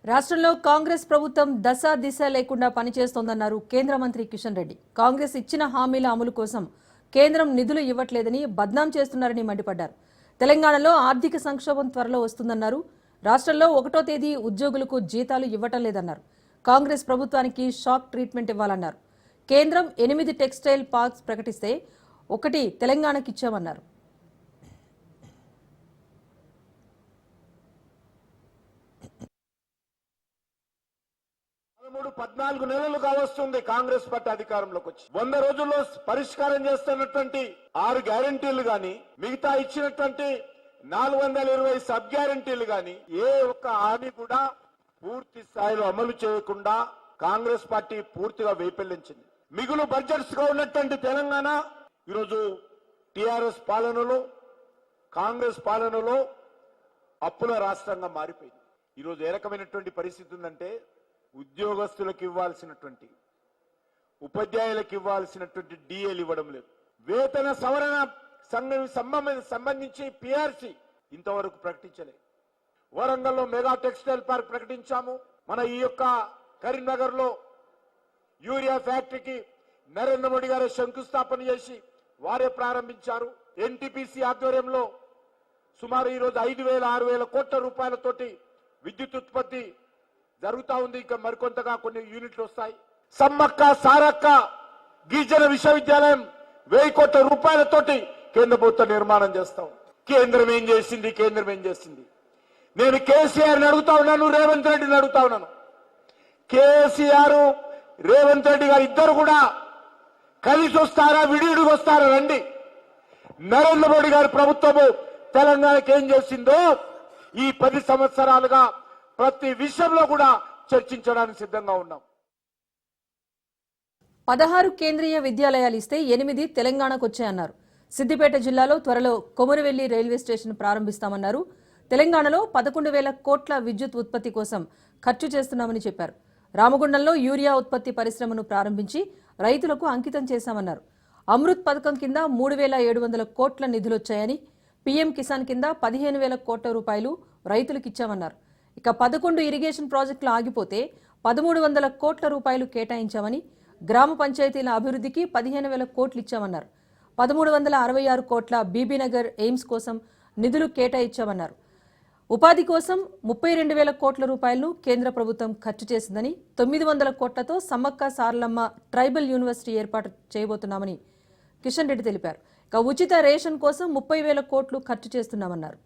రాష్ట్రంలో కాంగ్రెస్ ప్రభుత్వం దశ దిశ లేకుండా పనిచేస్తోందన్నారు కేంద్ర మంత్రి కిషన్ రెడ్డి. కాంగ్రెస్ ఇచ్చిన హామీల అమలు కోసం కేంద్రం నిధులు ఇవ్వట్లేదని బద్నాం చేస్తున్నారని మండిపడ్డారు. తెలంగాణలో ఆర్థిక సంక్షోభం త్వరలో వస్తుందన్నారు. రాష్ట్రంలో 1వ తేదీ ఉద్యోగులకు జీతాలు ఇవ్వటం లేదన్నారు. కాంగ్రెస్ ప్రభుత్వానికి షాక్ ట్రీట్మెంట్ ఇవ్వాలన్నారు. కేంద్రం 8 టెక్స్టైల్ పార్క్స్ ప్రకటిస్తే 1 తెలంగాణకి ఇచ్చామన్నారు. 14 నెలలుగా వస్తుంది కాంగ్రెస్ పార్టీ అధికారంలోకి వచ్చి 100 రోజుల్లో పరిష్కారం చేస్తున్నటువంటి 6 గ్యారెంటీలు గాని, మిగతా ఇచ్చినటువంటి 420 సబ్ గ్యారెంటీలు గాని ఏ ఒక్క హామీ కూడా పూర్తి స్థాయిలో అమలు చేయకుండా కాంగ్రెస్ పార్టీ పూర్తిగా వైఫల్యించింది. మిగులు బడ్జెట్స్ గా ఉన్నటువంటి తెలంగాణ ఈరోజు టిఆర్ఎస్ పాలనలో, కాంగ్రెస్ పాలనలో అప్పుల రాష్ట్రంగా మారిపోయింది. ఈరోజు ఏ రకమైనటువంటి పరిస్థితి ఉందంటే, ఉద్యోగస్తులకు ఇవ్వాల్సినటువంటి, ఉపాధ్యాయులకు ఇవ్వాల్సినటువంటి డిఏలు ఇవ్వడం లేదు. వేతన సవరణ సంబంధించి పిఆర్సి ఇంతవరకు ప్రకటించలేదు. వరంగల్లో మెగా టెక్స్టైల్ పార్క్ ప్రకటించాము. మన ఈ యొక్క కరీంనగర్ లో యూరియా ఫ్యాక్టరీకి నరేంద్ర మోడీ గారు శంకుస్థాపన చేసి వారే ప్రారంభించారు. ఎన్టీపీసీ ఆధ్వర్యంలో సుమారు ఈరోజు 5,000-6,000 కోట్ల రూపాయలతోటి విద్యుత్ ఉత్పత్తి జరుగుతా ఉంది. ఇంకా మరికొంతగా కొన్ని యూనిట్లు వస్తాయి. సమ్మక్క సారక్క గిరిజన విశ్వవిద్యాలయం 1000 కోట్ల రూపాయలతోటి కేంద్ర ప్రభుత్వం నిర్మాణం చేస్తాం. కేంద్రం ఏం చేసింది? కేంద్రం ఏం చేసింది? నేను కేసీఆర్ని అడుగుతా ఉన్నాను, రేవంత్ రెడ్డిని అడుగుతా ఉన్నాను. కేసీఆర్, రేవంత్ రెడ్డి గారు ఇద్దరు కూడా కలిసి వస్తారా, విడివిడిగా వస్తారా? రండి. నరేంద్ర మోడీ గారి ప్రభుత్వము తెలంగాణకి ఏం చేసిందో ఈ 10 సంవత్సరాలుగా ప్రతి విషయంలో కూడా చర్చించడానికి సిద్ధంగా ఉన్నాం. 16 కేంద్రీయ విద్యాలయాలు ఇస్తే 8 తెలంగాణకు వచ్చాయన్నారు. సిద్దిపేట జిల్లాలో త్వరలో కొమరవెల్లి రైల్వే స్టేషన్ ప్రారంభిస్తామన్నారు. తెలంగాణలో 11,000 కోట్ల విద్యుత్ ఉత్పత్తి కోసం ఖర్చు చేస్తున్నామని చెప్పారు. రామగుండంలో యూరియా ఉత్పత్తి పరిశ్రమను ప్రారంభించి రైతులకు అంకితం చేశామన్నారు. అమృత్ పథకం కింద 3,700 కోట్ల నిధులొచ్చాయని, పీఎం కిసాన్ కింద 15,000 కోట్ల రూపాయలు రైతులకు ఇచ్చామన్నారు. ఇక 11 ఇరిగేషన్ ప్రాజెక్టులు ఆగిపోతే 1,300 కోట్ల రూపాయలు కేటాయించామని, గ్రామ పంచాయతీల అభివృద్ధికి 15,000 కోట్లు ఇచ్చామన్నారు. 1,366 కోట్ల బీబీనగర్ ఎయిమ్స్ కోసం నిధులు కేటాయించామన్నారు. ఉపాధి కోసం 32,000 కోట్ల రూపాయలను కేంద్ర ప్రభుత్వం ఖర్చు చేసిందని, 900 కోట్లతో సమ్మక్క సారలమ్మ ట్రైబల్ యూనివర్సిటీ ఏర్పాటు చేయబోతున్నామని కిషన్ రెడ్డి తెలిపారు. ఇక ఉచిత రేషన్ కోసం 30,000 కోట్లు ఖర్చు చేస్తున్నామన్నారు.